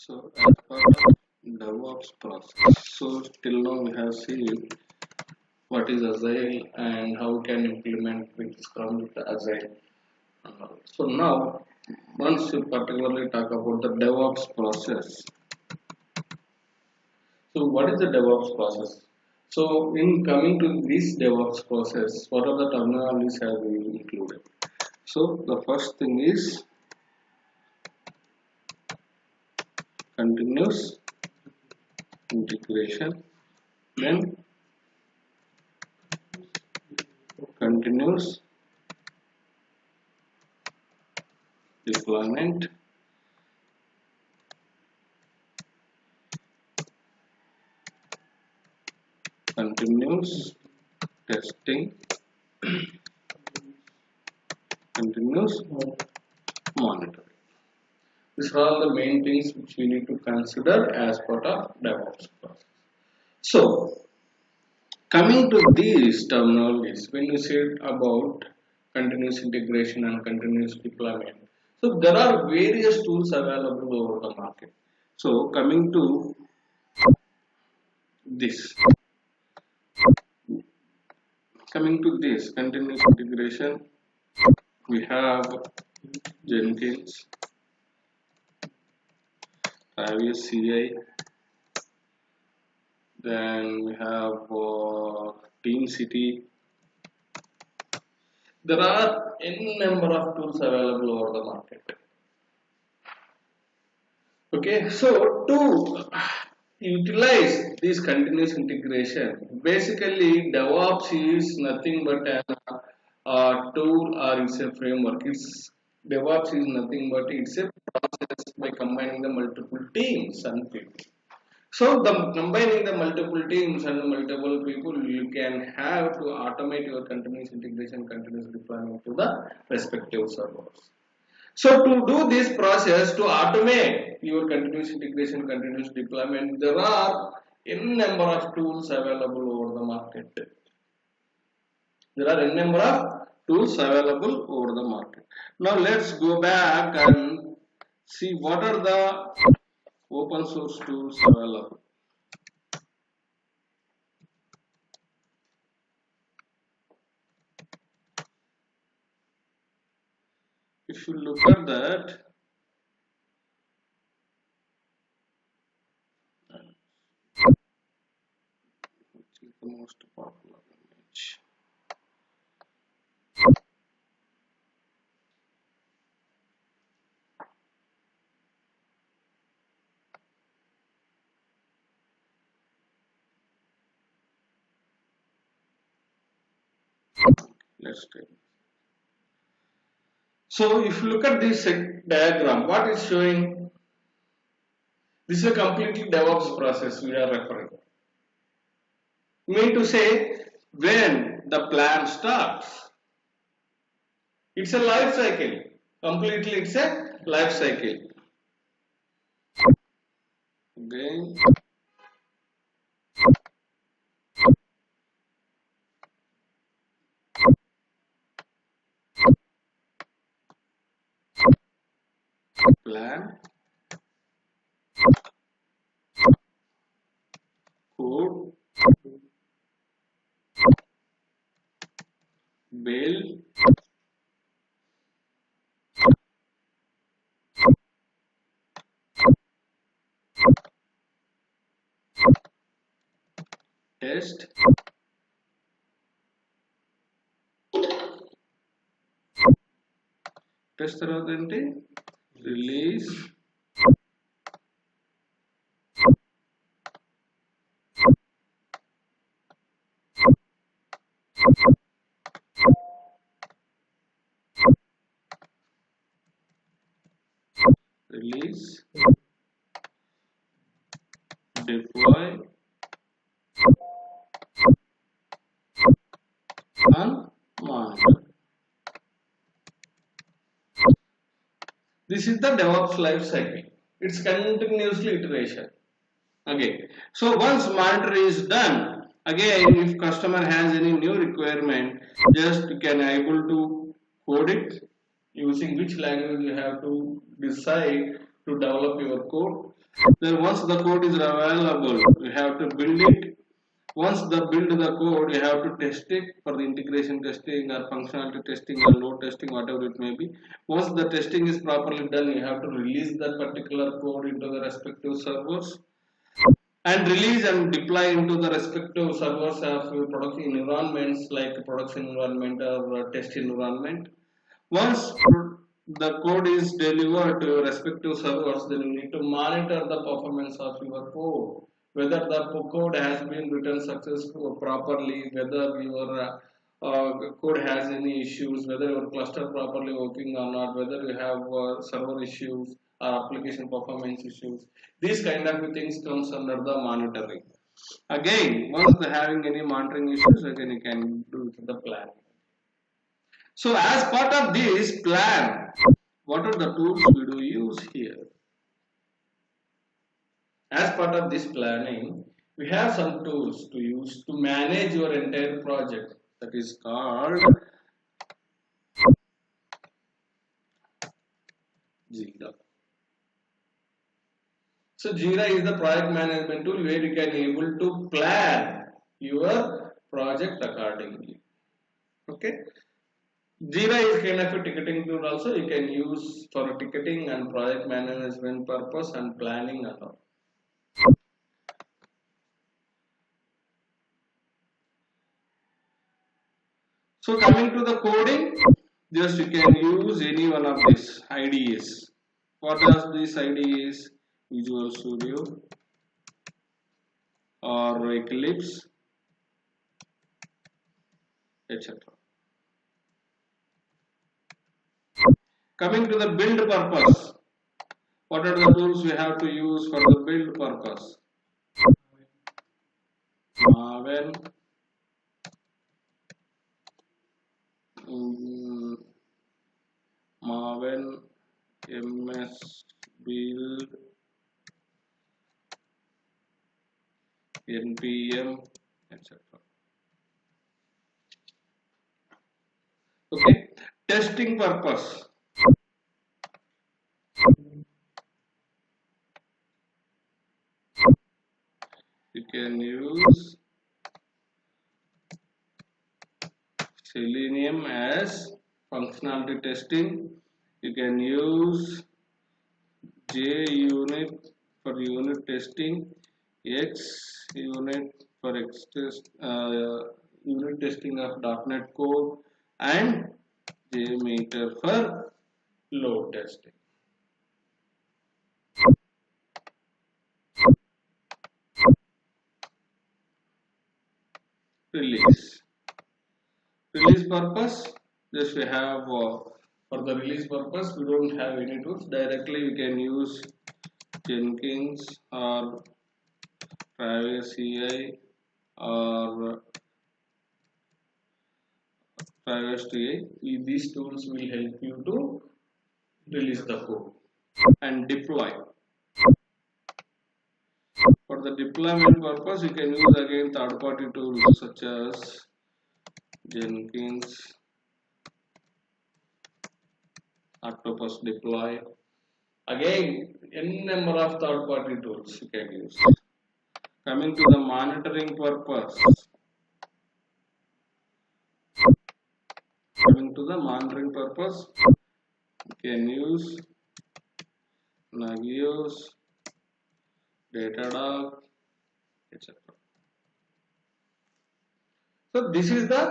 So as part of DevOps process, so till now we have seen what is Agile and how we can implement with Scrum with Agile. So now, once you particularly talk about the DevOps process, so what is the DevOps process? So in coming to this DevOps process, what are the terminologies have we included? So the first thing is continuous integration, then continuous deployment, continuous testing, continuous monitoring. These are all the main things which we need to consider as part of DevOps process. So, coming to these terminologies, when you said about continuous integration and continuous deployment, so there are various tools available over the market. So, this, coming to this continuous integration, we have Jenkins, Travis CI, then we have TeamCity. There are n number of tools available over the market. Okay, so to utilize this continuous integration, basically DevOps is nothing but a tool or it's a framework. DevOps is nothing but it's a process by combining the multiple teams and people. So the combining the multiple teams and the multiple people, you can have to automate your continuous integration, continuous deployment to the respective servers. So to do this process, to automate your continuous integration, continuous deployment, there are n number of tools available over the market. There are n number of tools available over the market. Now let's go back and see what are the open source tools available. If you look at that, which is the most popular image? Let's take. So if you look at this diagram, what is showing? This is a completely DevOps process we are referring. Mean to say, when the plan starts, it's a life cycle. Completely, it's a life cycle. Again, plan, code, build, test, test తర్వాత ఏంటి release, release, deploy, and monitor. This is the DevOps life cycle. It's continuously iteration. Okay. So once monitor is done, again, if customer has any new requirement, just you can able to code it using which language you have to decide to develop your code. Then once the code is available, you have to build it. Once the build the code, you have to test it for the integration testing or functionality testing or load testing, whatever it may be. Once the testing is properly done, you have to release that particular code into the respective servers and release and deploy into the respective servers of your production environments like production environment or test environment. Once the code is delivered to your respective servers, then you need to monitor the performance of your code, whether the code has been written successfully properly, whether your code has any issues, whether your cluster properly working or not, whether you have server issues or application performance issues. These kind of things comes under the monitoring. Again, once they having any monitoring issues, again you can do the plan. So as part of this plan, what are the tools we do use here? As part of this planning, we have some tools to use to manage your entire project, that is called Jira. So Jira is the project management tool where you can able to plan your project accordingly. Okay. Jira is kind of a ticketing tool also. You can use for ticketing and project management purpose and planning and all. So coming to the coding, just you can use any one of these IDEs. What are these IDEs? Visual Studio or Eclipse, etc. Coming to the build purpose, what are the tools we have to use for the build purpose? Maven, MS Build, NPM, etc. Okay, testing purpose. You can use Selenium as functionality testing. You can use JUnit for unit testing, XUnit for unit testing of .NET code, and JMeter for load testing. Release purpose, just we have for the release purpose we don't have any tools. Directly we can use Jenkins or Travis CI or Travis TI. These tools will help you to release the code and deploy. For the deployment purpose, you can use again third-party tools such as Jenkins, Octopus Deploy. Again, n number of third-party tools you can use. Coming to the monitoring purpose. You can use Nagios, Datadog, etc. So this is the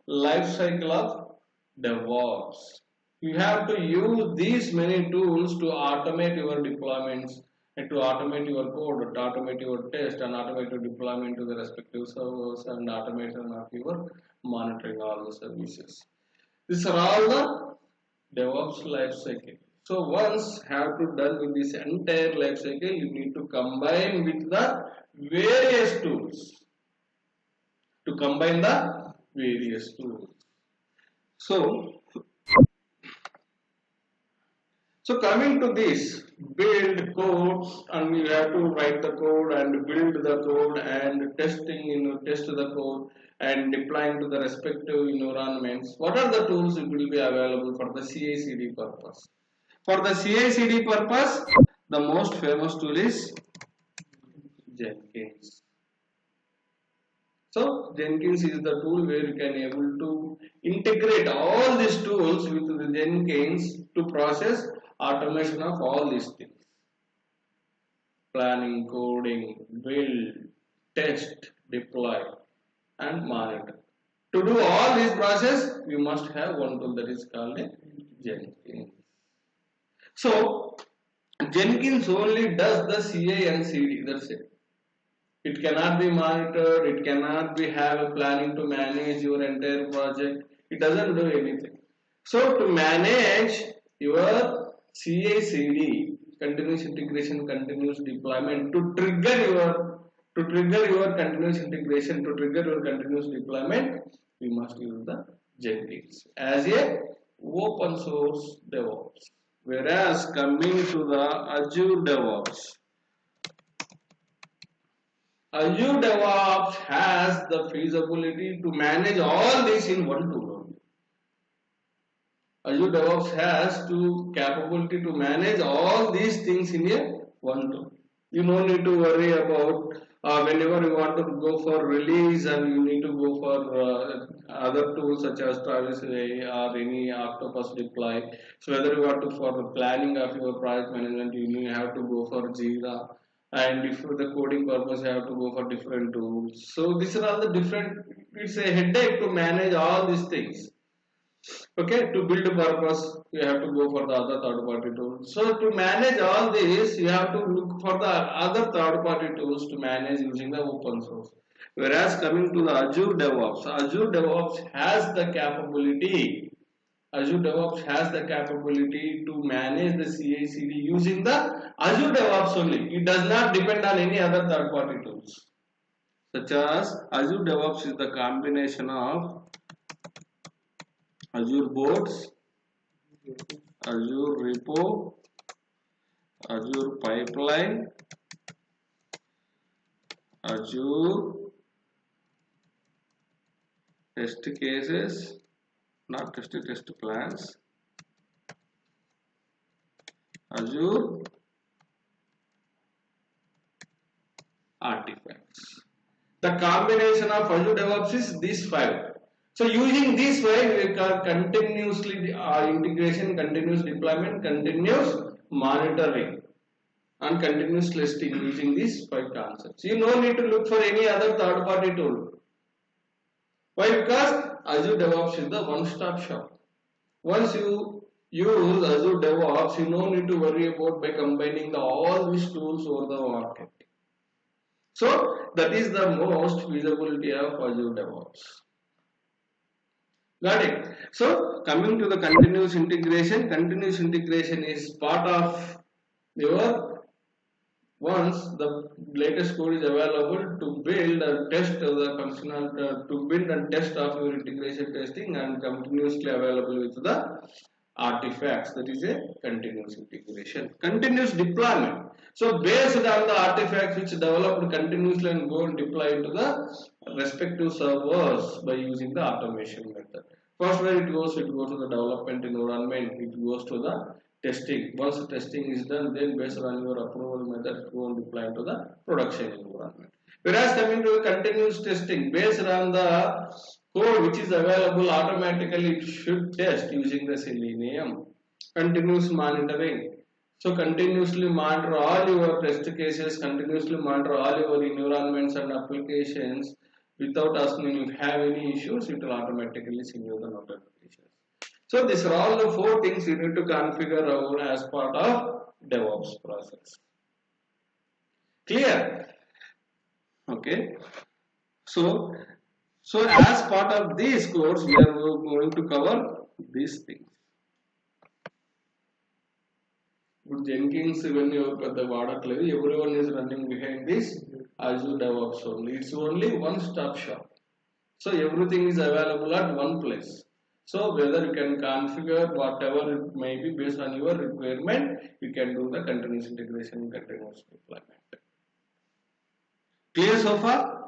life cycle of DevOps. You have to use these many tools to automate your deployments and to automate your code, to automate your test and automate your deployment to the respective servers and automation of your monitoring all the services. These are all the DevOps life cycle. So once have to done with this entire life cycle, you need to combine with the various tools. To combine the various tools. So coming to this, build code, and you have to write the code and build the code and testing, test the code and deploying to the respective environments. What are the tools that will be available for the CI/CD purpose? For the CI/CD purpose, The most famous tool is Jenkins. So Jenkins is the tool where you can able to integrate all these tools with the Jenkins to process automation of all these things. Planning, coding, build, test, deploy and monitor. To do all this process, we must have one tool that is called a Jenkins. So Jenkins only does the CI and CD, that's it. It cannot be monitored, it cannot be have a planning to manage your entire project. It doesn't do anything. So to manage your CI CD, continuous integration, continuous deployment, to trigger your continuous integration, to trigger your continuous deployment, we must use the Jenkins as a open source DevOps. Whereas coming to the Azure DevOps, Azure DevOps has the feasibility to manage all this in one tool. Azure DevOps has to capability to manage all these things in a one tool. You no need to worry about whenever you want to go for release and you need to go for other tools such as Travis or any Octopus deploy. So whether you want to for the planning of your project management, you have to go for Jira, and if for the coding purpose you have to go for different tools. So these are all the different. It's a headache to manage all these things. Okay, to build a purpose, you have to go for the other third party tools. So to manage all this, you have to look for the other third party tools to manage using the open source. Whereas coming to the Azure DevOps has the capability. Azure DevOps has the capability to manage the CI/CD using the Azure DevOps only. It does not depend on any other third party tools. Such as Azure DevOps is the combination of Azure Boards, Azure Repo, Azure Pipeline, Azure Test Cases, not test plans, Azure Artifacts. The combination of Azure DevOps is these five. So using this way, we can continuously integration, continuous deployment, continuous monitoring and continuous testing using these five concepts. You no need to look for any other third party tool. Why? Because Azure DevOps is the one-stop shop. Once you use Azure DevOps, you no need to worry about by combining all these tools over the market. So that is the most feasibility of Azure DevOps. Got it? So coming to the continuous integration is part of your once the latest code is available to build and test the functional to build and test of your integration testing and continuously available with the artifacts. That is a continuous integration. Continuous deployment. So based on the artifacts which developed continuously and go and deploy into the respective servers by using the automation method. First where it goes to the development environment, it goes to the testing. Once the testing is done, then based on your approval method, go and deploy into the production environment. Whereas coming to the continuous testing, based on the code which is available, automatically it should test using the Selenium. Continuous monitoring. So continuously monitor all your test cases, continuously monitor all your environments and applications without asking if you have any issues, it will automatically send you the notifications. So these are all the four things you need to configure as part of DevOps process. Clear? Okay. So as part of this course, we are going to cover these things. Good Jenkins, when you put the waterclave, everyone is running behind this Azure DevOps only. It's only one-stop shop. So everything is available at one place. So whether you can configure whatever it may be based on your requirement, you can do the continuous integration, continuous deployment. Clear so far?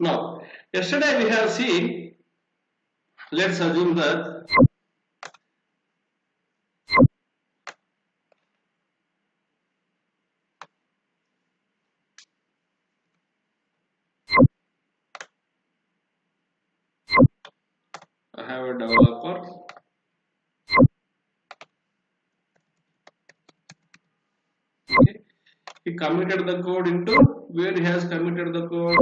Now, Yesterday we have seen, let's assume that I have a developer. Okay. He committed the code into where he has committed the code.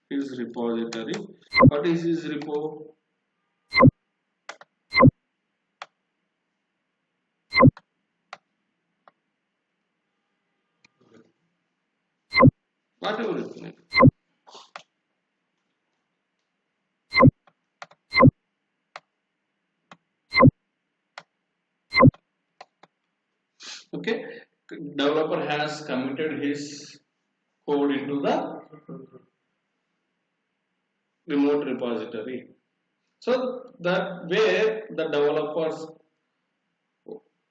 His repository. What is his repo? Whatever it is. Okay. Developer has committed his code into the remote repository. So that where the developer's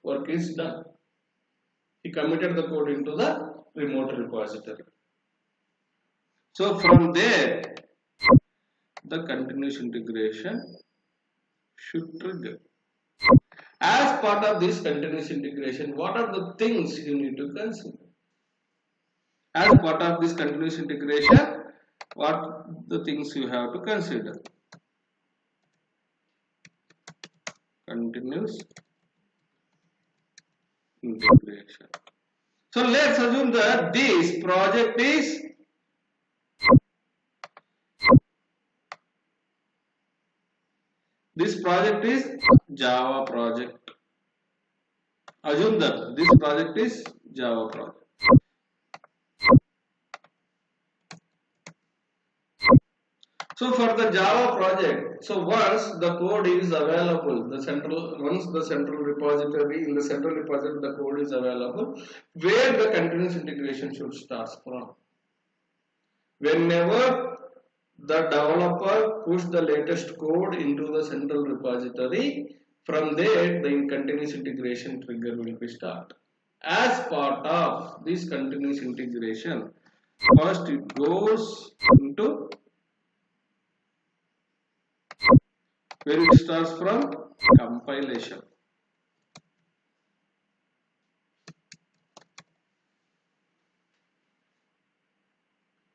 work is done. He committed the code into the remote repository. So from there, the continuous integration should trigger. As part of this continuous integration, what are the things you need to consider? As part of this continuous integration, what the things you have to consider? Continuous integration. So let's assume that this project is Java project. Assume that this project is Java project. So for the Java project, so once the code is available, once the central repository, in the central repository the code is available, where the continuous integration should start from. Whenever the developer push the latest code into the central repository, from there the continuous integration trigger will be start. As part of this continuous integration, first it goes into where it starts from compilation.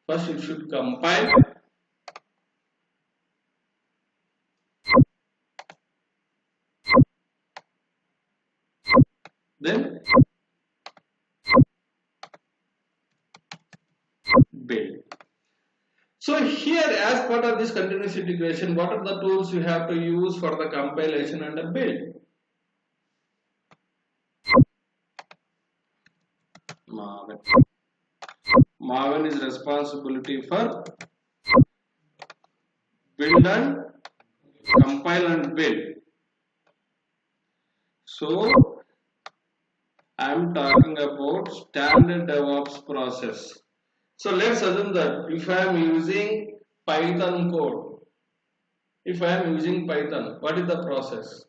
First it should compile. Then build. So here, as part of this continuous integration, what are the tools you have to use for the compilation and the build? Maven. Maven is responsibility for build and compile and build. So I am talking about standard DevOps process. So let's assume that if I am using Python code, what is the process?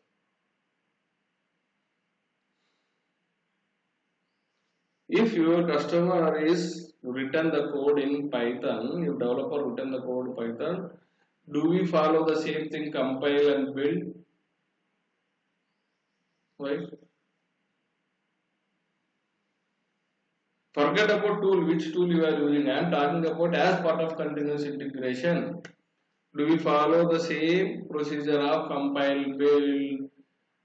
If your customer is written the code in Python, your developer written the code in Python, do we follow the same thing, compile and build? Why? Forget about tool, which tool you are using. I am talking about as part of continuous integration. Do we follow the same procedure of compile, build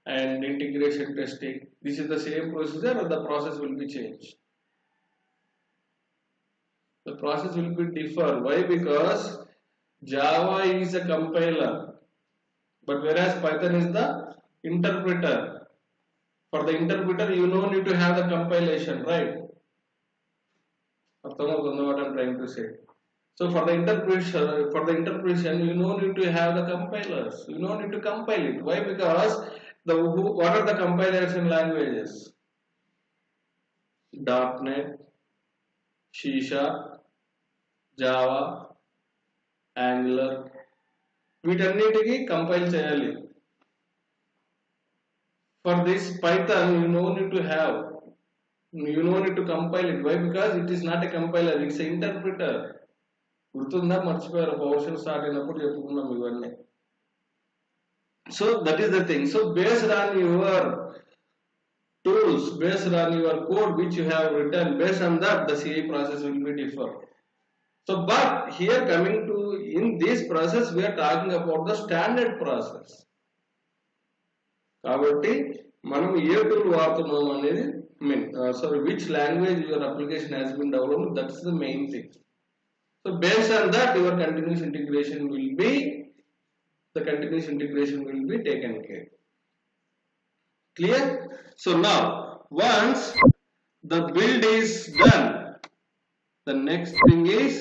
and integration testing? This is the same procedure or the process will be changed? The process will be differ. Why? Because Java is a compiler, but whereas Python is the interpreter. For the interpreter, you don't need to have the compilation, right? What I'm trying to say. So for the interpretation, you don't need to have the compilers. You don't need to compile it. Why? Because what are the compilation languages? .NET, C#, Java, Angular. వీటన్నిటికీ compile చేయాలి. For this Python, you no need to have. You don't need to compile it. Why? Because it is not a compiler, it's an interpreter. గుర్తుందా మర్చిపోయారు PowerShell start అయినప్పుడు చెప్పుకున్నాం ఇవన్నీ. So that is the thing. So based on your tools, based on your code which you have written, based on that the CI process will be different. So but here coming to in this process we are talking about the standard process. కాబట్టి మనం ఏ tool వాడుతున్నాం అనేది mean sorry which language your application has been developed, that's the main thing. So based on that your continuous integration will be taken care. Clear? So now once the build is done, the next thing is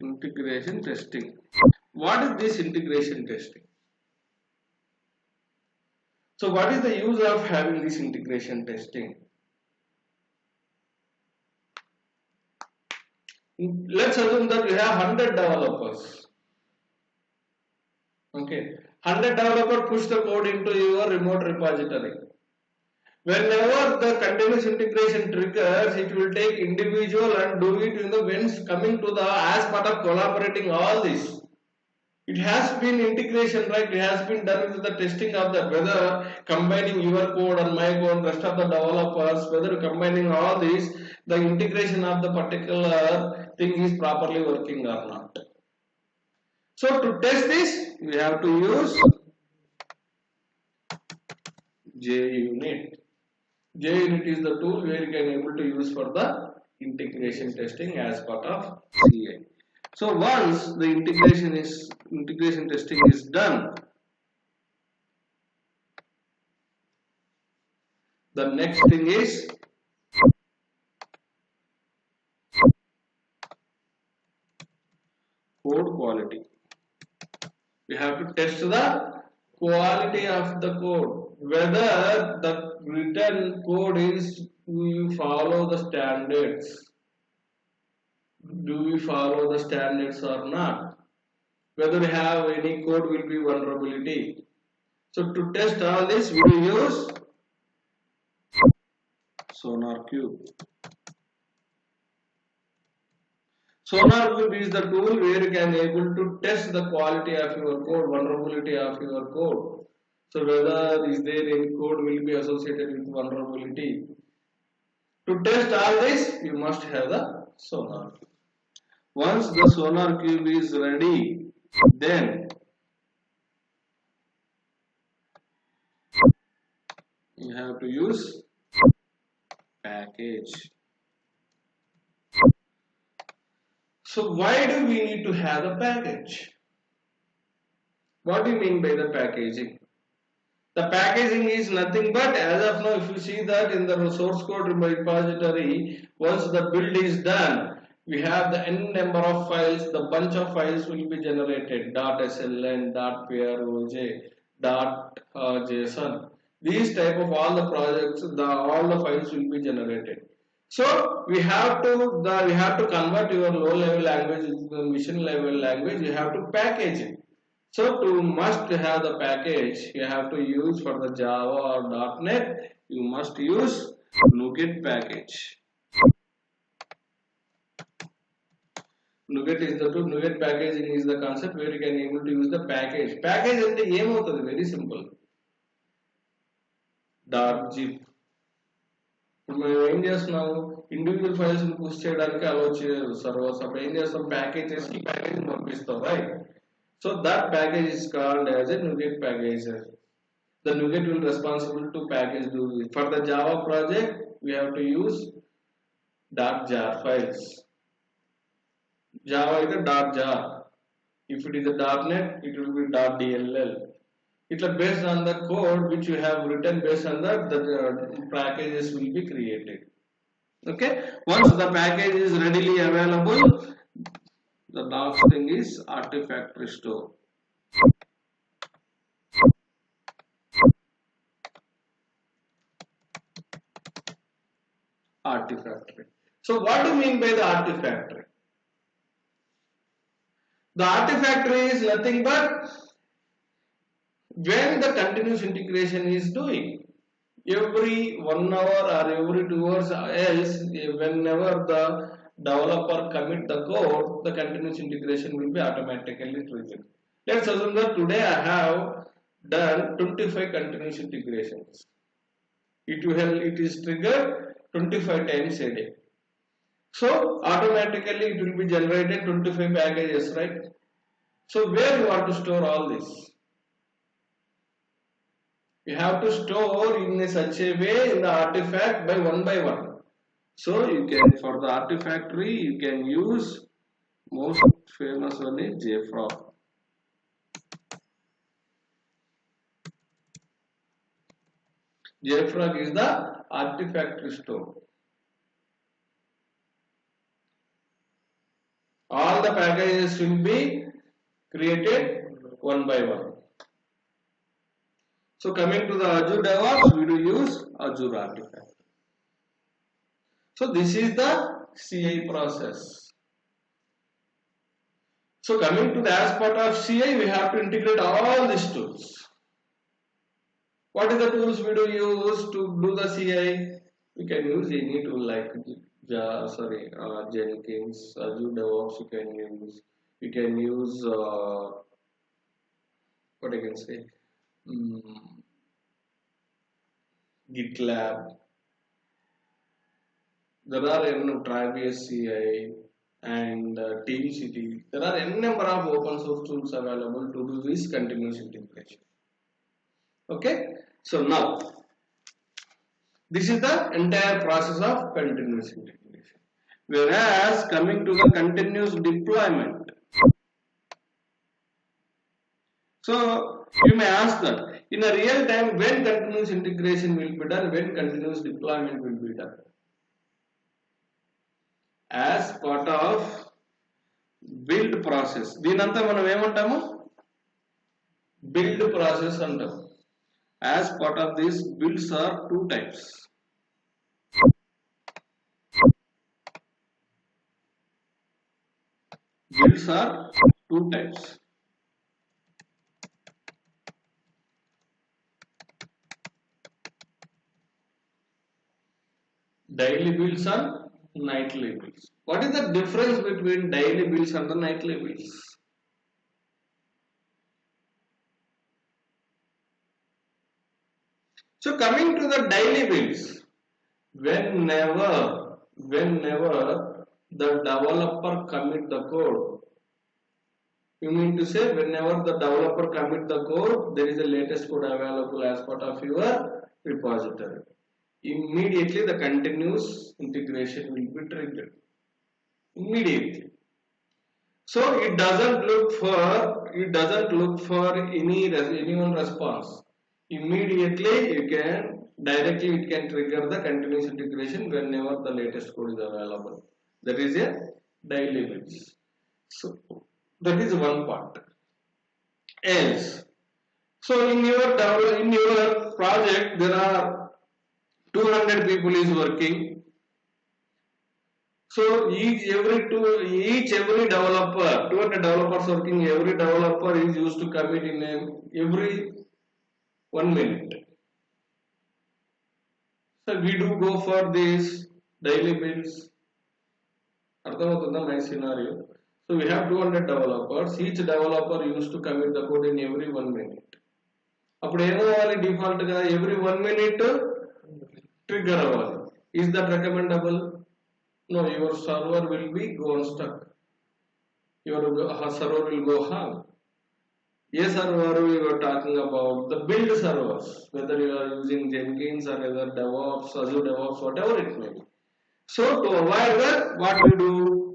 integration testing. What is this integration testing? So what is the use of having this integration testing? Let's assume that we have 100 developers. Okay, 100 developers push the code into your remote repository. Whenever the continuous integration triggers, it will take individual and do it in the when coming to the as part of collaborating all this. It has been integration, right? It has been done with the testing of that, whether combining your code and my code, rest of the developers, whether combining all this, the integration of the particular thing is properly working or not. So to test this, we have to use JUnit. JUnit is the tool where you can able to use for the integration testing as part of CI. So once the integration testing is done, the next thing is code quality. We have to test the quality of the code, whether the written code is, do you follow the standards? Do we follow the standards or not? Whether we have any code will be vulnerability. So to test all this, we will use SonarQube. SonarQube is the tool where you can able to test the quality of your code, vulnerability of your code. So whether is there any code will be associated with vulnerability. To test all this, you must have the SonarQube. Once the SonarQube is ready, then you have to use package. So why do we need to have the package? What do you mean by the packaging? The packaging is nothing but, as of now, if you see that in the source code repository, once the build is done, we have the n number of files, the bunch of files will be generated, .sln, .proj, .json. These type of all the projects, all the files will be generated. So we have to convert your low level language into the mission level language. You have to package it. So to must have the package, you have to use for the Java or .NET, you must use NuGet package. NuGet is the tool. NuGet packaging is the concept where you can able to use the package. Package ante em avutadi, very simple. .zip. ఇప్పుడు మేము ఏం చేస్తున్నాము, individual files push చేయడానికి అలో చేయరు servers. అప్పుడు ఏం చేస్తాం, package చేసి ప్యాకేజ్ పంపిస్తాం, right? So that package is called as a NuGet package. The NuGet will responsible to package do it. For the Java project, we have to use .jar files. Java is a .jar. If it is a .NET, it will be .dll. It's based on the code which you have written. Based on that, the packages will be created. Okay. Once the package is readily available, the last thing is artifact restore. Artifactory. So what do you mean by the Artifactory? The Artifactory is nothing but when the continuous integration is doing every 1 hour or every 2 hours, else whenever the developer commit the code, the continuous integration will be automatically triggered. Let's assume that today I have done 25 continuous integrations. It is triggered 25 times a day. So automatically it will be generated 25 packages, right? So where you want to store all this? You have to store in such a way in the artifact by one. So you can, for the Artifactory, you can use most famous one is JFrog. JFrog is the Artifactory store. All the packages will be created one by one. So coming to the Azure DevOps, we will use Azure Artifact. So this is the CI process. So coming to the as part of CI, we have to integrate all these tools. What is the tools we do use to do the CI? We can use any tool like Jenkins, Azure DevOps. You can use what I can say, GitLab. There are Travis CI and TeamCity. There are n number of open source tools available to do this continuous integration. Okay, so now this is the entire process of continuous integration. Whereas coming to the continuous deployment, so you may ask that in a real time when continuous integration will be done, when continuous deployment will be done. As part of build process. దీనంతా మనం ఏమంటాము? Build process అంటాం. As part of this, builds are two types. Builds are two types. Daily builds and nightly builds. What is the difference between daily builds and the nightly builds? So coming to the daily builds, whenever the developer commit the code, you mean to say whenever the developer commit the code, there is a latest code available as part of your repository. Immediately the continuous integration will be triggered. Immediately. So it doesn't look for anyone response. Immediately it can trigger the continuous integration whenever the latest code is available. That is a daily builds. So that is one part. Else, so in your project there are 200 people is working. So every developer, 200 developers working, every developer is used to commit in every 1 minute. So we do go for this daily builds. My scenario. So we have 200 developers. Each developer used to commit the code in every 1 minute. Default every 1 minute trigger. Is that recommendable? No, your server will be gone stuck. Your server will go hang. Yes, server we were talking about the build servers, whether you are using Jenkins or either DevOps, Azure DevOps, whatever it may be. So to avoid that, what we do?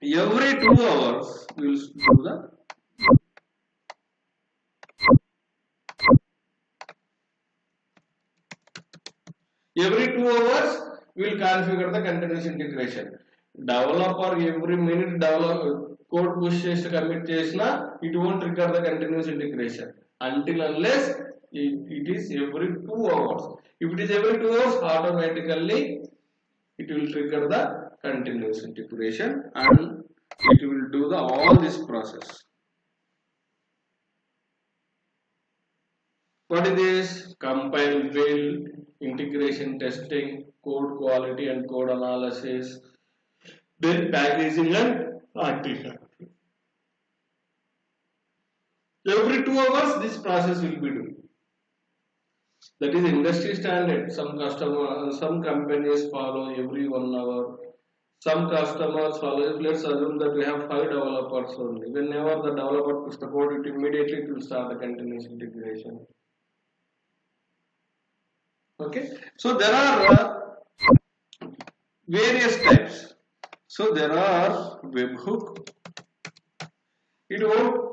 Every 2 hours we will do the every 2 hours we will configure the continuous integration. Developer every minute code push to commit chesna, it won't trigger the continuous integration until unless it is every 2 hours. If it is every 2 hours, automatically it will trigger the continuous integration and it will do the all this process. What is this? Compile, build, integration testing, code quality and code analysis, then packaging and artifact. Every 2 hours this process will be done. That is industry standard. Some companies follow every 1 hour. Some customers follow. Let's assume that we have 5 developers only. Whenever the developer puts the code, it immediately will start the continuous integration. Okay. So there are various types. So there are webhook. It won't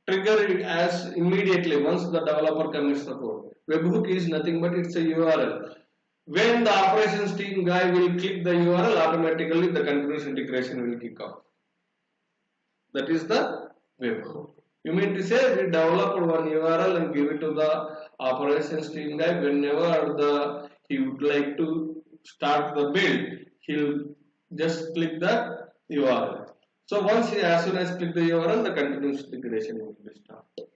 trigger it as immediately once the developer commits the code. Webhook is nothing but it's a URL. When the operations team guy will click the URL, automatically the continuous integration will kick off. That is the webhook. You mean to say we develop one URL and give it to the operations team guy. Whenever he would like to start the build, he'll just click the URL. So once as soon as click the URL, the continuous integration will be started.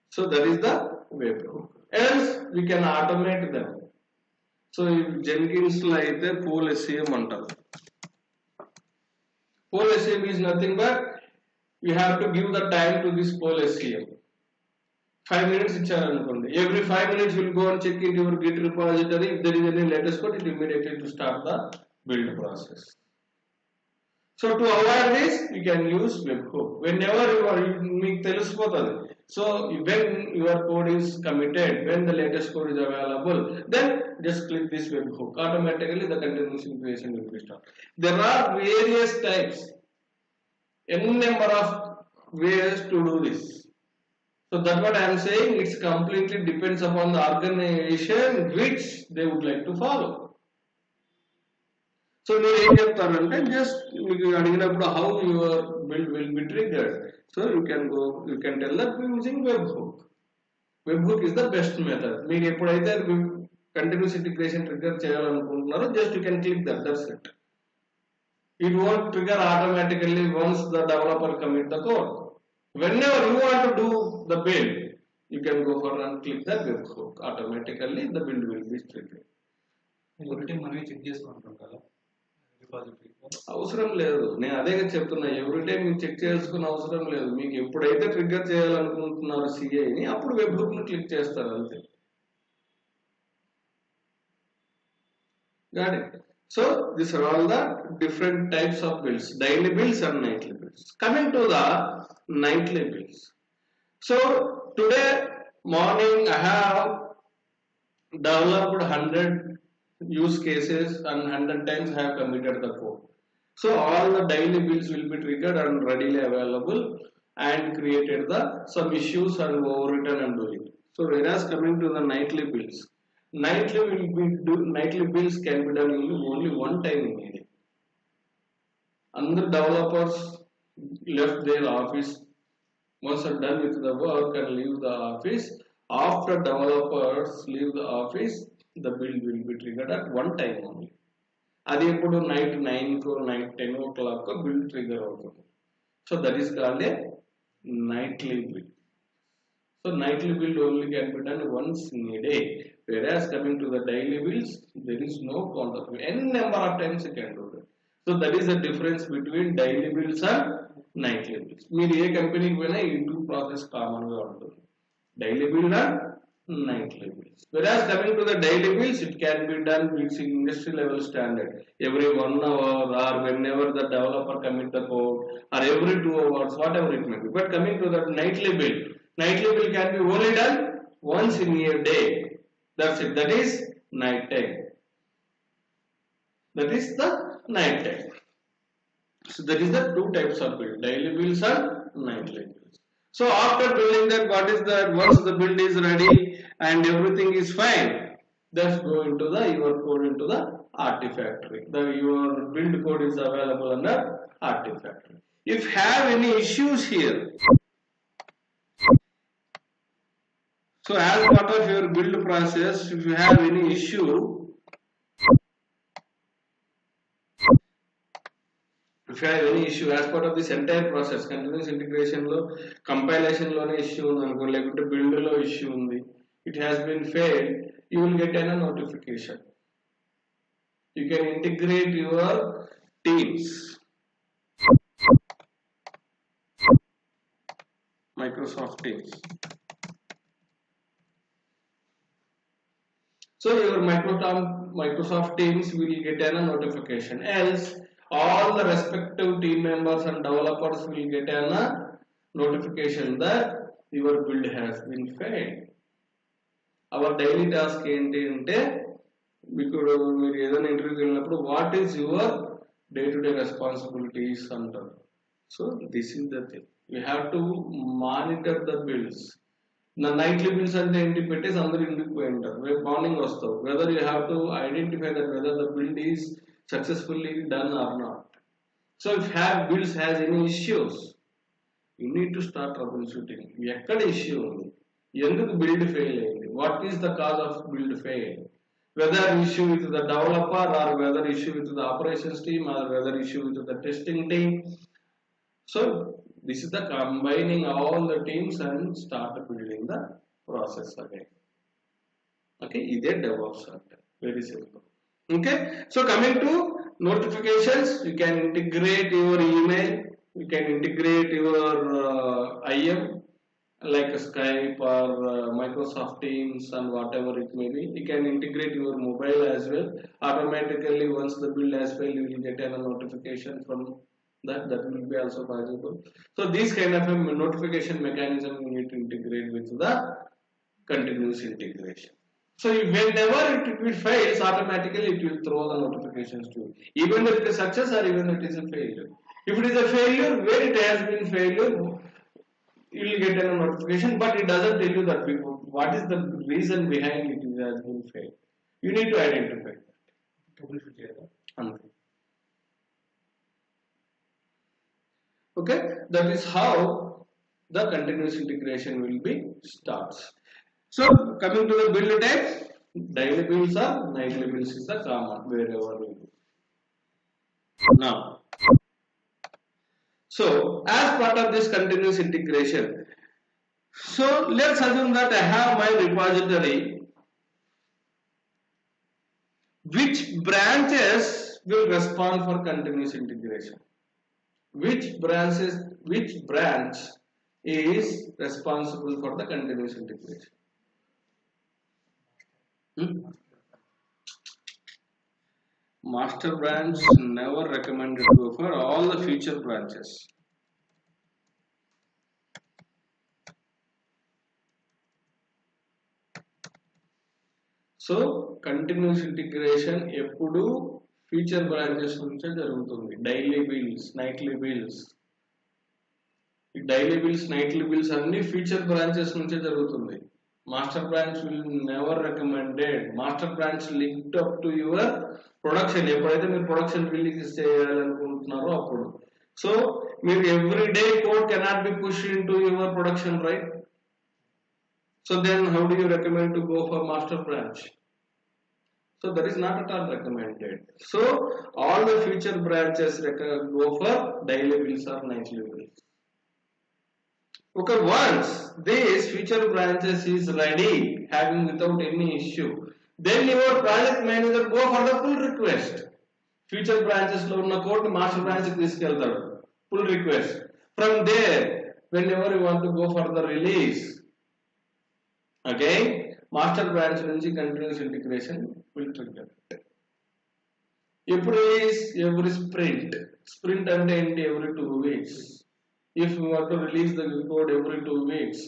So that is the webhook. Else we can automate them. So if Jenkins like the poll SCM antaru. Poll SCM is nothing but you have to give the time to this poll SCM. 5 minutes icharanukoni. Every 5 minutes you will go and check in your Git repository. If there is any latest code, it immediately to start the build process. So to avoid this, you can use webhook. Whenever you are మీకు తెలిసిపోతుంది. So when your code is committed, when the latest code is available, then just click this webhook. Automatically the continuous integration will be started. There are various types, n number of ways to do this. So that's what I am saying. It's completely depends upon the organization which they would like to follow. So మీరు ఏం చెప్తారంటే just మీకు అడిగినప్పుడు how your build will be triggered. So you can tell that using webhook. Webhook is the best method. మీకు ఎప్పుడైతే continuous integration trigger చేయాలనుకుంటున్నారో just you can click that. That's it. It won't trigger automatically once the developer commit the code. Whenever you want to do the build, you can go for and click the webhook. Automatically the build will be triggered. మనమే check చేసుకుంటాం కదా. అవసరం లేదు. నేను అదే చెప్తున్నా, every time మీకు check చేసుకున్న అవసరం లేదు. మీకు ఎప్పుడైతే ట్రిగ్గర్ చేయాలనుకుంటున్నారు సిఐని, అప్పుడు వెబ్హుక్ ని క్లిక్ చేస్తారు అంతే. Got it? So these are all the different types of builds, daily builds and nightly builds. Coming to the nightly builds. So today morning I have developed 100 use cases and 100 times I have committed the code. So all the daily builds will be triggered and readily available and created some issues and overwritten and doing. So whereas coming to the nightly builds, nightly builds can be done only one time in a day. Other developers left their office. Once are done with the work and leave the office, after developers leave the office, the build will be triggered at one time only. అది ఇప్పుడు night 9 కో night 10 o'clock build trigger అవుతుంది. So that is called a nightly build. So nightly build only can be done once in a day. Whereas coming to the daily builds, there is no count of n number of times you can do that. So that is the difference between daily builds and nightly builds. మీరు ఏ కంపెనీకి పోయినా ఈ two process common గా ఉంటుంది, daily build and nightly builds. Whereas coming to the daily builds, it can be done with industry level standard every 1 hour or whenever the developer commit the code or every 2 hours, whatever it may be. But coming to the nightly build can be only done once in a day. That's it. That is night time. That is the night time. So that is the two types of build, daily builds and nightly builds. So after building that, what is that? Once the build is ready and everything is fine, just go into your code into the Artifactory. Your build code is available under Artifactory. If have any issues here, so as part of your build process, if you have any issue, If you have any issue as part of this entire process, continuous integration lo, compilation lo issue unko, like build lo issue undi, it has been failed, you will get a notification. You can integrate your Teams, Microsoft Teams. So your Microsoft Teams will get a notification. Else, all the respective team members and developers will get a notification that your build has been failed. Our daily task ఏంటి అంటే ఇప్పుడు మీరు ఏదైనా ఇంటర్వ్యూకి వెళ్ళినప్పుడు what is your day to day responsibilities అంటారు. So this is the thing you have to monitor the bills. నా nightly bills అంటే ఏంటి పెట్టేసి అందరూ ఇంటికి పోయి ఉంటారు, రేపు మార్నింగ్ వస్తావు. Whether you have to identify that whether the build is successfully done or not. So if have builds has any issues you need to start trouble shooting. ఎక్కడ ఇష్యూ ఉంది, ఎందుకు బిల్డ్ ఫెయిల్ అయింది, what is the cause of build fail, whether issue with the developer or whether issue with the operations team or whether issue with the testing team. So this is the combining all the teams and start building the process again. Okay, is a DevOps software, very simple. Okay, so coming to notifications, you can integrate your email, you can integrate your IM like Skype or Microsoft Teams and whatever it may be. You can integrate your mobile as well. Automatically, once the build has failed, you will get a notification from that. That will be also possible. So this kind of a notification mechanism you need to integrate with the continuous integration. So whenever it fails, automatically it will throw the notifications to you, even if it is success or even if it is a failure. If it is a failure, where it has been failure, you will get a notification, but it doesn't tell you that what is the reason behind it has been failed. You need to identify that. Okay, that is how the continuous integration will be starts. So coming to the build type, daily builds or nightly builds is the common wherever we do. Now, so as part of this continuous integration, so let's assume that I have my repository. Which branches will respond for continuous integration? Which branch is responsible for the continuous integration? Master branch never recommended to go for all the feature branches. So continuous integration ఎప్పుడు feature branches నుంచే జరుగుతుంది. Daily bills, nightly bills, ఈ daily bills, nightly bills అన్ని feature branches నుంచే జరుగుతుంది. Master branch will never recommended. Master branch linked up to your production. ఎప్పుడైతే మీరు production release చేయాలనుకుంటున్నారో అప్పుడు. సో మీరు every day code cannot be push in to your production, right? So then how do you recommend to go for master branch? So that is not at all recommended. So all the feature branches go for daily builds or nightly builds. Okay, once this feature branches is ready, having without any issue, then your project manager go for the pull request. Feature branches lo unna code master branch ki తీసుకెళ్తాడు, pull request. From there, whenever you want to go for the release, again master branch నుంచి continuous integration will trigger. Every release, every sprint అంటే ఏంటి? Every 2 weeks. If you want to release the code every 2 weeks,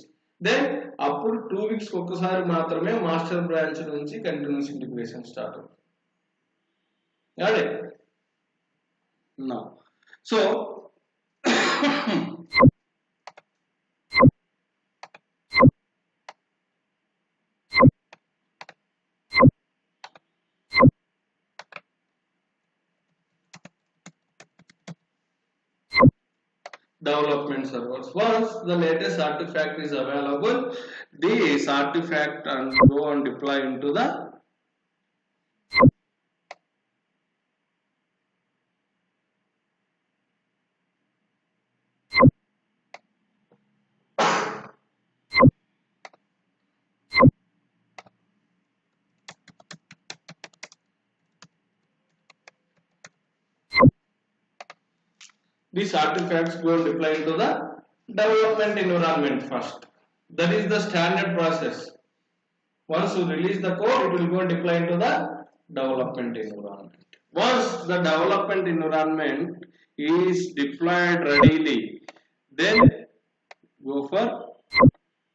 then అప్పుడు 2 weeks ఒక్కసారి మాత్రమే master branch నుంచి continuous integration start అవుతుంది. Got it? Now, so development servers. Once the latest artifact is available, this artifact and go and deploy into the these artifacts go and deploy into the development environment first. That is the standard process. Once you release the code, it will go and deploy into the development environment. Once the development environment is deployed readily, then go for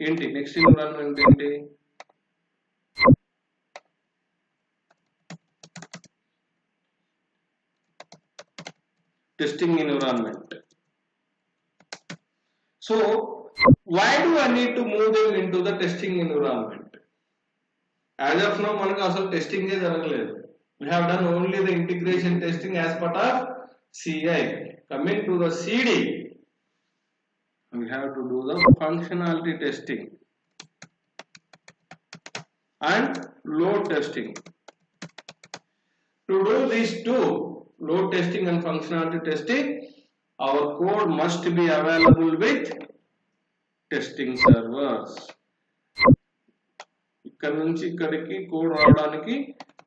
next environment testing environment. So why do I need to move them into the testing environment? As of now, మనకు అసలు testing జరగలేదు. We have done only the integration testing as part of CI. Coming to the CD, we have to do the functionality testing and load testing. To do these two, load testing and functionality testing, our code must be available with testing servers. ఇక్కడ నుంచి ఇక్కడికి code రావడానికి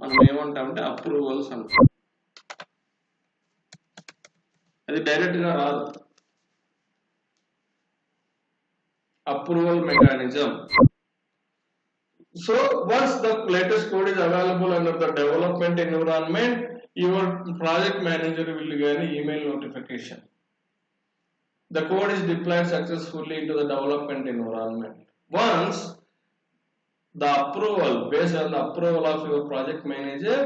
మనం ఏమంటామంటే approvals అంటాం. అది direct గా రాదు. Approval mechanism. So once the latest code is available under the development environment, your project manager will get an email notification. The code is deployed successfully into the development environment. Once the approval, based on the approval of your project manager,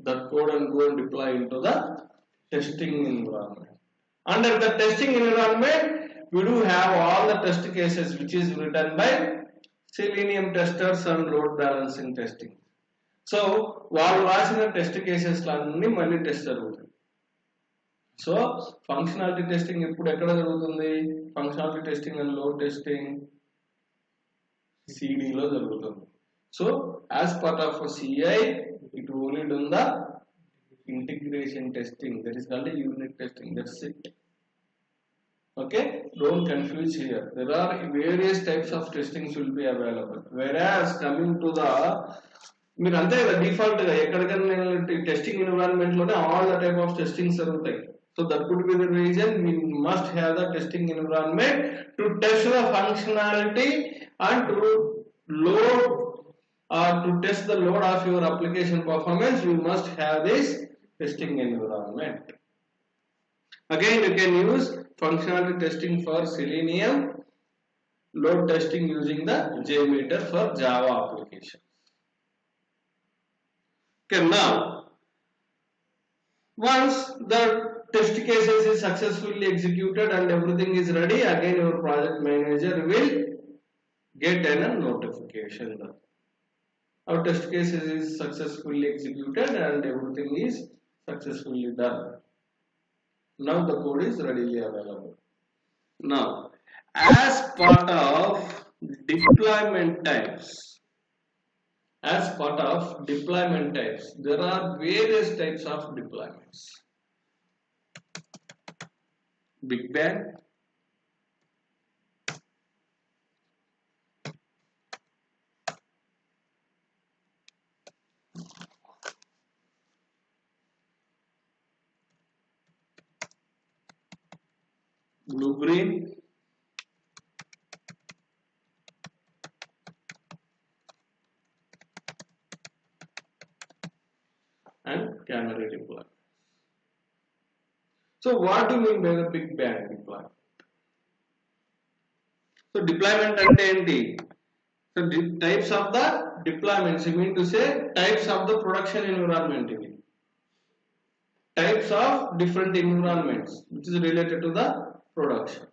that code and go and deploy into the testing environment. Under the testing environment, we do have all the test cases which is written by Selenium testers and load balancing testing. So వాళ్ళు రాసిన test cases అన్ని మళ్ళీ test జరుగుతాయి. So functionality testing ఇప్పుడు ఎక్కడ జరుగుతుంది? Functionality testing and load testing CD లో జరుగుతుంది. So as part of CI, it only done the integration testing, that is called unit testing. That's it. Okay, don't confuse here. There are various types of testings will be available. Whereas coming to the మీరు అంతే కదా default గా ఎక్కడికైనా testing environment లోనే all the type of testings జరుగుతాయి. So that could be the reason we must have the testing environment to test the functionality and to load or to test the load of your application performance. You must have this testing environment. Again, you can use functionality testing for Selenium, load testing using the JMeter for Java application. Okay, now once the test cases is successfully executed and everything is ready, again your project manager will get a notification that our test cases is successfully executed and everything is successfully done. Now the code is readily available. Now, as part of deployment types, there are various types of deployments. Big Bang, Blue Green, and Canary deployment. So what do you mean by the Big Bang deployment? So deployment ante enti? So types of the deployments, you mean to say types of the production environment, types of different environments which is related to the production.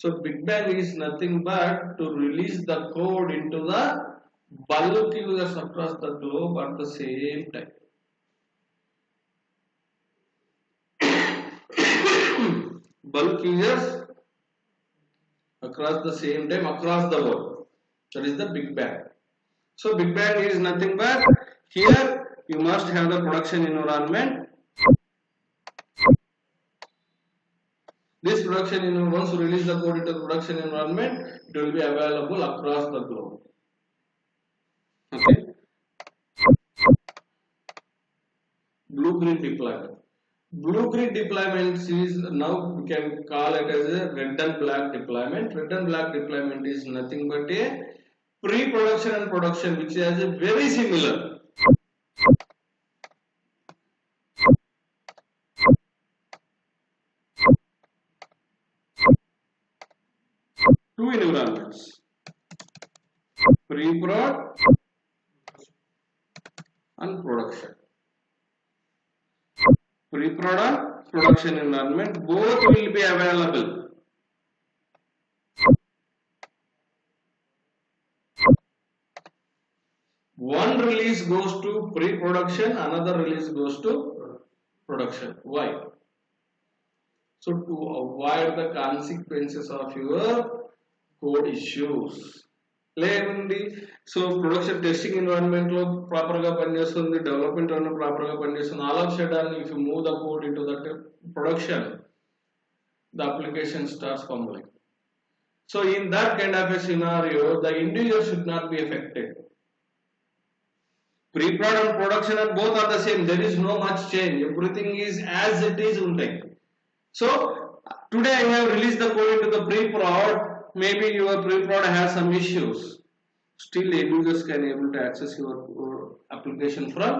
So Big Bang is nothing but to release the code into the bulk users across the globe at the same time. Bulk users across the same time across the world. That is the Big Bang. So Big Bang is nothing but here you must have the production environment. This production environment, once you release the code into the production environment, it will be available across the globe. Okay. Blue-green deployment. Blue-green deployments is now we can call it as a red and black deployment. Red and black deployment is nothing but a pre-production and production, which is a very similar. Two environments, pre-prod and production. Pre-prod and production environment, both will be available. One release goes to pre-production, another release goes to production. Why? So to avoid the consequences of your code issues. లేదండి so production testing environment లో proper గా పనిచేస్తుంది, development proper గా పనిచేస్తుంది. All of sudden if you move the code into that production, the application starts fumbling. So in that kind of a scenario, the individual should not be affected. Pre-prod and production and both are the same. There is no much change. Everything is as it is untai. So today I have released the code into the pre-prod. Maybe your pre-prod has some issues. Still end users can able to access your application from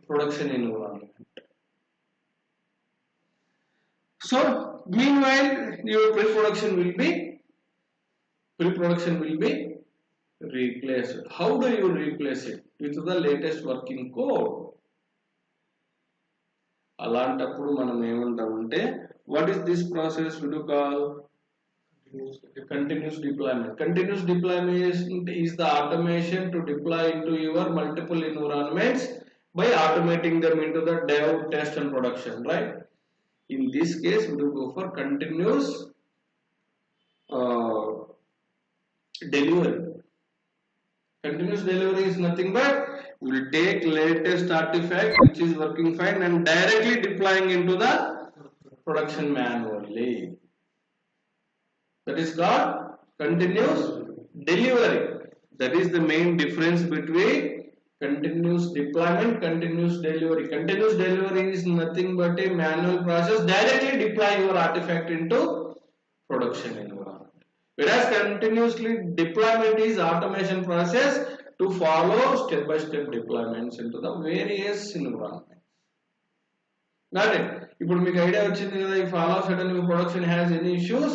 production environment. So meanwhile your pre-production will be replaced. How do you replace it? With the latest working code. అలాంటప్పుడు మనం ఏమంటామంటే what is this process we do call continuous deployment. Continuous deployment is the automation to deploy into your multiple environments by automating them into the dev, test and production, right? In this case we will go for continuous delivery. Continuous delivery is nothing but we will take latest artifact which is working fine and directly deploying into the production manually. That is called continuous delivery. That is the main difference between continuous deployment, continuous delivery. Continuous delivery is nothing but a manual process directly deploying your artifact into production environment. Whereas continuously deployment is automation process to follow step-by-step deployments into the various environments. Got it? ఇప్పుడు మీకు idea వచ్చింది కదా, if all of a sudden your production has any issues,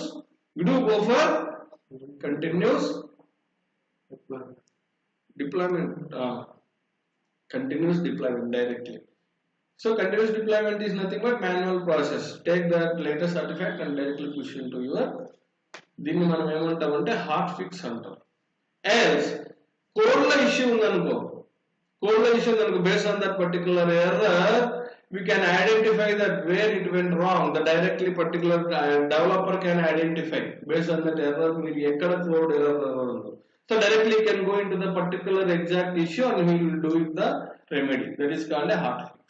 you do go for continuous deployment. Continuous deployment directly. So continuous deployment is nothing but manual process. Take that latest artifact and directly push into your. దీన్ని మనం ఏమంటామంటే hot fix అంటాం. Else కోడ్లో issue ఉందనుకో, based on that particular error we can identify that where it went wrong. The directly particular developer can identify based on that error మీరు ఎక్కడ code error ఉందో. So directly you can go into the particular exact issue and he will do it the remedy. That is called a hot fix.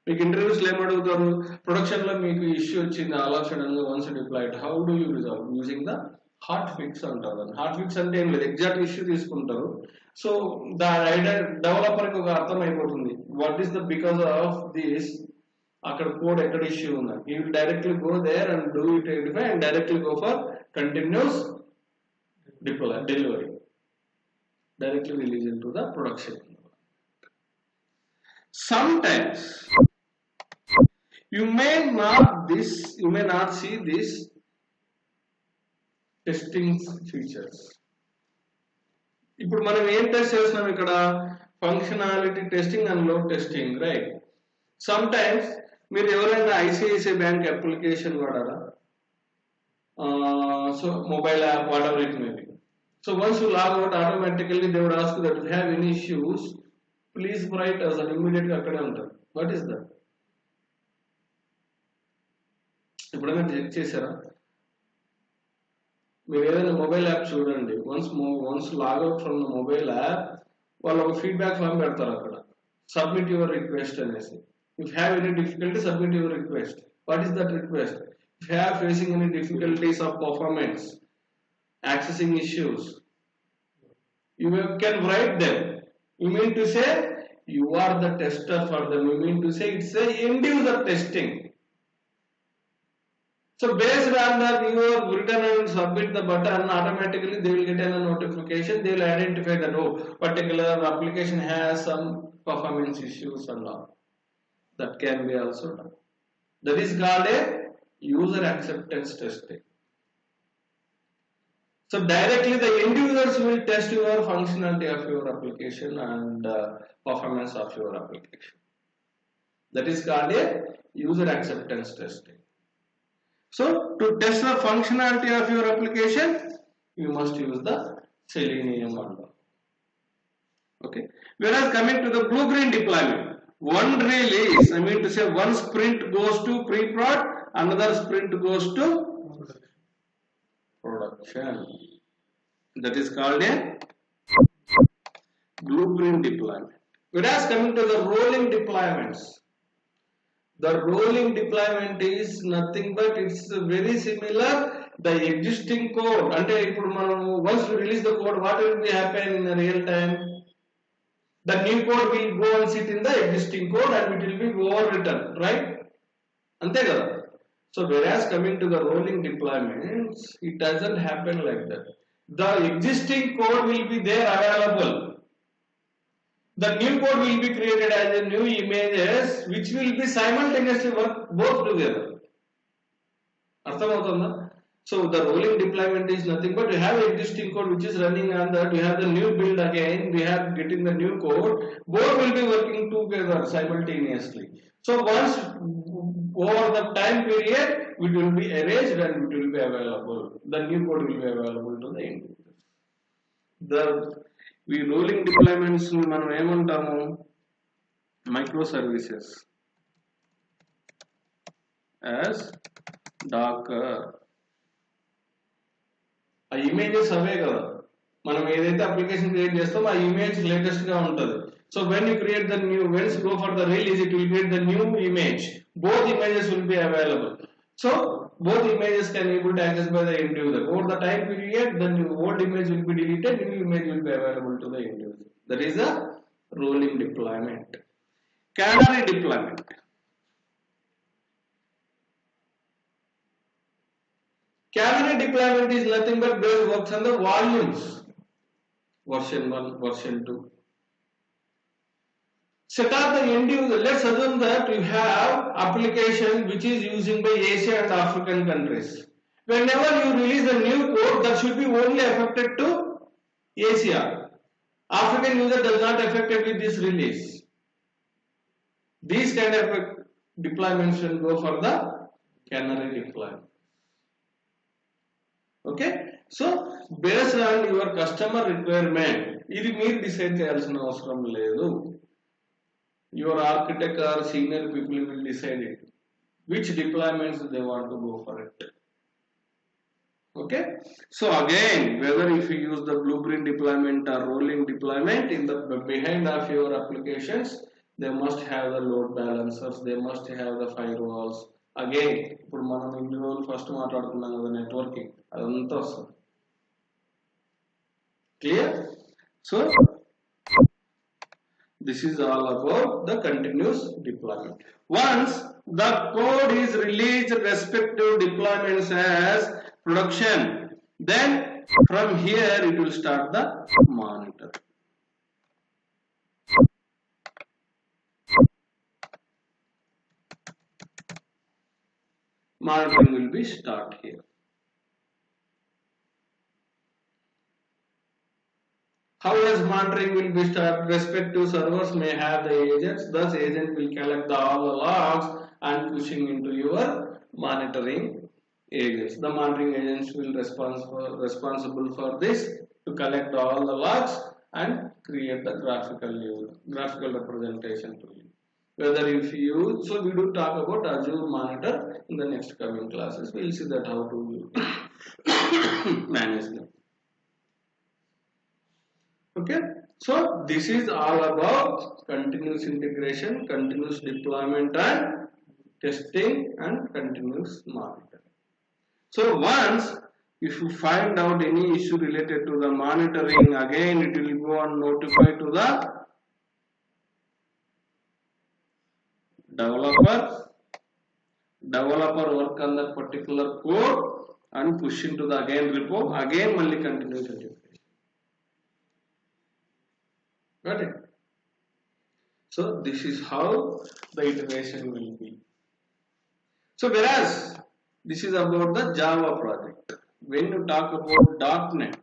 మీకు interviews లో ఏమడుగుతారు, production లో మీకు issue వచ్చింది all of sudden గా once deployed, how do you resolve using the hot fix అంటారు. Hot fix అంటే ఏం లేదు, ఎగ్జాక్ట్ ఇష్యూ తీసుకుంటారు. సో ద డెవలపర్ కి ఒక అర్థం అయిపోతుంది what is the because of this, అక్కడ కోడ్ ఎక్కడ ఇష్యూ ఉందని. You will directly go there and do it identify and directly go for continuous delivery, directly release into the production. Sometimes you may not see this testing features. ఇప్పుడు మనం ఏం test చేస్తున్నాం ఇక్కడ, functionality testing and load testing, right? Sometimes మీరు ఎవరైనా ICICI bank application వాడారా, so mobile app, whatever it may be. So once you log out, automatically they would ask you that if you have any issues, please write us, and immediately akkade untaru. What is that? ఎప్పుడైనా check చేశారా? మీరు ఏదైనా mobile app చూడండి, once logout from the mobile app వాళ్ళు ఒక feedback form పెడతారు అక్కడ, submit your request అనేసి. If have any difficulty submit your request. What is that request? If have facing any difficulties of performance, accessing issues, you can write them. You mean to say you are the tester for them. You mean to say it's a end user testing. So based on that, you have written and submit the button, automatically they will get a notification. They will identify that, oh, particular application has some performance issues and all. That can be also done. That is called a user acceptance testing. So directly the end users will test your functionality of your application and performance of your application. That is called a user acceptance testing. So to test the functionality of your application, you must use the Selenium model. Okay. Whereas coming to the blue-green deployment, one release, I mean to say one sprint goes to pre-prod, another sprint goes to production. That is called a blue-green deployment. Whereas coming to the rolling deployments, the rolling deployment is nothing but it's very similar. The existing code, once we release the code, what will be happen in the real time? The new code will go and sit in the existing code and it will be overwritten, right? Ante kada. So whereas coming to the rolling deployments, it doesn't happen like that. The existing code will be there available. The new code will be created as a new images which will be simultaneously work both together. So the rolling deployment is nothing but you have existing code which is running on that, you have the new build again, we have getting the new code, both will be working together simultaneously. So once over the time period, it will be erased and it will be available. The new code will be available to the end users. We rolling deployments మనం ఏమంటాము microservices as Docker. ఆ images అవే కదా మనం ఏదైతే application create చేస్తామో ఆ image latest గా ఉంటుంది. So when you create the new, when you go for the release, it will create the new image. Both images will be available. So both images can be able to access by the end user. Over the time period, the new old image will be deleted, new image will be available to the end user. That is a rolling deployment. Canary deployment. Canary deployment is nothing but based works on the volumes. Version 1, version 2. Set up the end user. Let's assume that you have application which is using by Asia and African countries. Whenever you release a new code, that should be only affected to Asia. African user does not affected with this release. These kind of deployments will go for the canary deployment. Okay. So based on your customer requirement, ఇది మీరు decide చేయాల్సిన అవసరం లేదు. Your architect or senior people will decide it, which deployments they want to go for it. Okay. So again, whether if you use the blue-green deployment or rolling deployment, in the behind of your applications, they must have the load balancers, they must have the firewalls. Again, ఇప్పుడు మనం ఇన్ని రోజులు first మాట్లాడుకున్నాం కదా networking, అదంతా వస్తుంది. Clear? So this is all about the continuous deployment. Once the code is released, respective deployments as production, then from here it will start the monitor. Monitoring will be start here. How does monitoring will be started? Respective servers may have the agents, thus agent will collect all the logs and pushing into your monitoring agents. The monitoring agents will responsible for this to collect all the logs and create the graphical representation to you. Whether if you, so we do talk about Azure Monitor in the next coming classes. We will see that how to manage them. Okay, so this is all about continuous integration, continuous deployment and testing and continuous monitoring. So once if you find out any issue related to the monitoring, again it will go and notify to the developer work on that particular code and push into the again repo, again only continuous integration. Got it? So this is how the iteration will be. So whereas this is about the Java project. When you talk about .NET,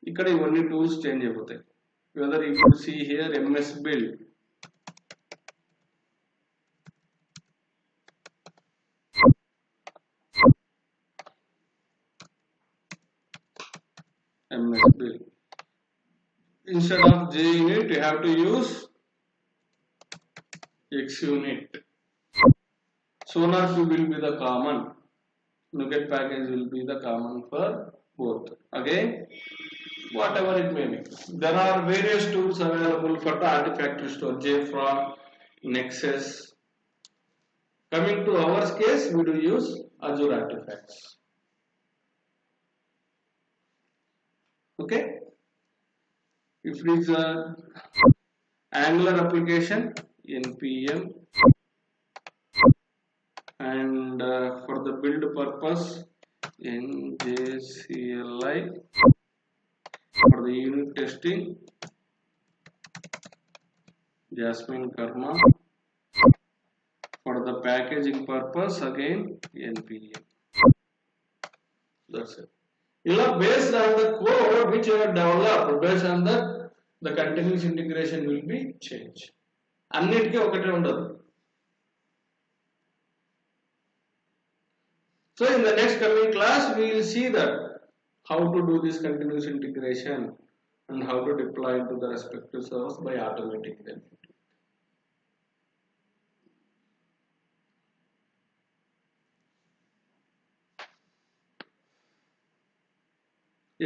ఇక్కడ ఇవన్నీ tools change అయిపోతాయి. Whether you could see here MS Build, instead of JUnit you have to use XUnit. SonarQube will be the common. NuGet package will be the common for both. Again, whatever it may be. There are various tools available for the artifact restore, JFrog, Nexus. Coming to our case, we do use Azure Artifacts. Okay. If it is a Angular application, npm, and for the build purpose, njcli. For the unit testing, Jasmine Karma. For the packaging purpose, again npm. That's it. Based on the code which you have developed, based on that, the continuous integration will be changed. అన్నిటికీ ఒకటే ఉండదు. So in the next coming class, we will see that how to do this continuous integration and how to deploy into the respective servers by automating them.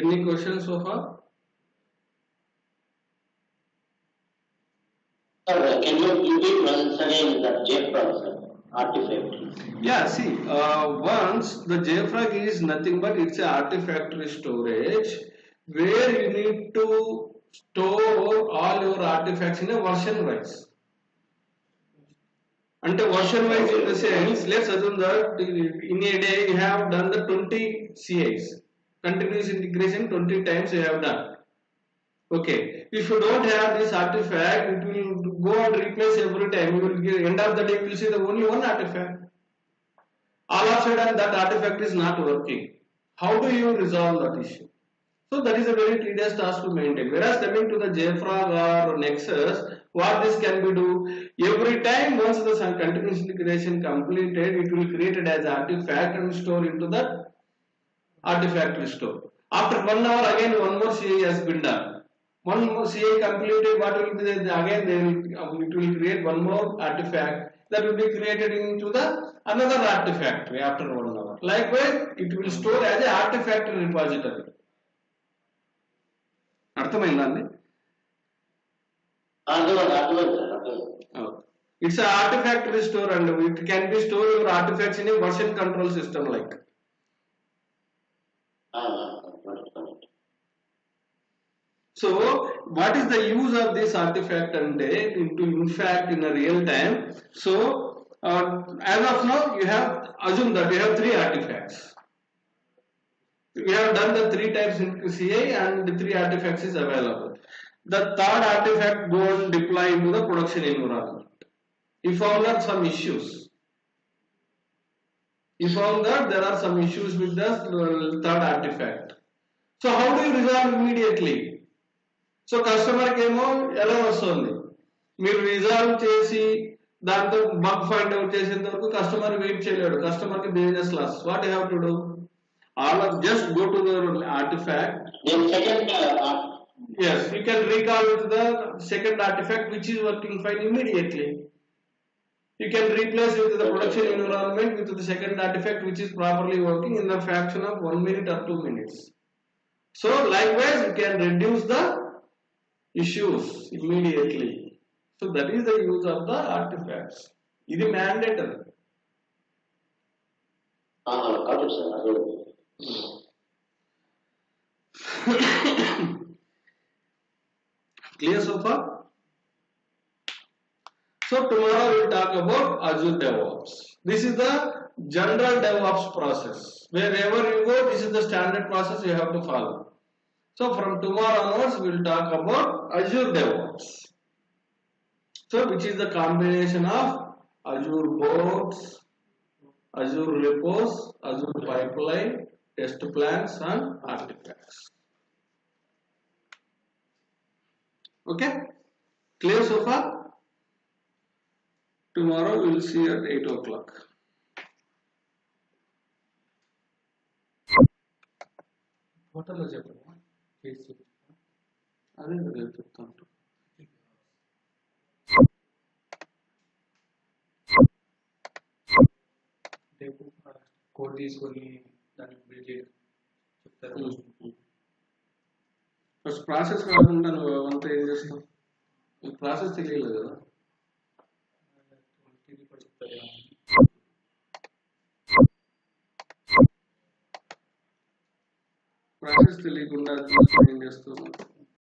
Any questions so far? Can you repeat once again the JFrog artifact? Yeah, see, once the JFrog is nothing but it's an artifactory storage where you need to store all your artifacts in a version wise. And version wise in the sense, let's assume that in a day you have done the 20 CIs, continuous integration 20 times you have done. Okay, if you don't have this artifact, it will go and replace every time. You will get, end of the day you will see the only one artifact. All of a sudden that artifact is not working. How do you resolve that issue? So that is a very tedious task to maintain. Whereas coming to the JFrog or Nexus, what this can be do? Every time once the continuous integration completed, it will create it as artifact and store into that artifact restore. After 1 hour again one more CI has been done. One more CI completed, what will be there? Again it will create one more artifact that will be created into the another artifact after 1 hour. Likewise, it will store as an artifact repository. అర్థమైందండి? It's an artifact restore and it can be stored your artifacts in a version control system like. So what is the use of this artifact and in fact in a real time? So as of now you have assumed that you have 3 artifacts. We have done the 3 types in CI and the 3 artifacts is available. The 3rd artifact go and deploy into the production environment. You found that some issues. You found that there are some issues with the 3rd artifact. So how do you resolve immediately? So customer కేమో ఎలా వస్తుంది, మీరు resolve చేసి దాంతో bug find out చేసేంత వరకు customer wait చేయలేడు, customer కి business loss. What you have to do? All of just go to the artifact. Yes, you can recall to the second artifact which is working fine immediately. You can replace with the production environment with the second artifact which is properly working in the fraction of 1 minute or 2 minutes. So likewise you can reduce the issues immediately. So that is the use of the artifacts. It is mandatory. Clear so far? So So tomorrow we'll talk about Azure DevOps. This is the general DevOps process. Wherever you go, this is the standard process you have to follow. So from tomorrow onwards, we'll talk about Azure DevOps. So which is the combination of Azure boards, Azure repos, Azure pipeline, test plans and artifacts. Okay, clear so far? Tomorrow we will see at 8 o'clock. హోటల్లో చెప్పరా case అదే రేపు చెప్తాను. రేపు code తీసుకొని దాన్ని build చేయడం చెప్తారు. ఫస్ట్ ప్రాసెస్ కాకుండా నువ్వు అంతా ఏం చేస్తావు? నీకు ప్రాసెస్ తెలియలేదు కదా. చెప్తారు ప్రాసెస్ తెలియకుండా ఏం చేస్తావు?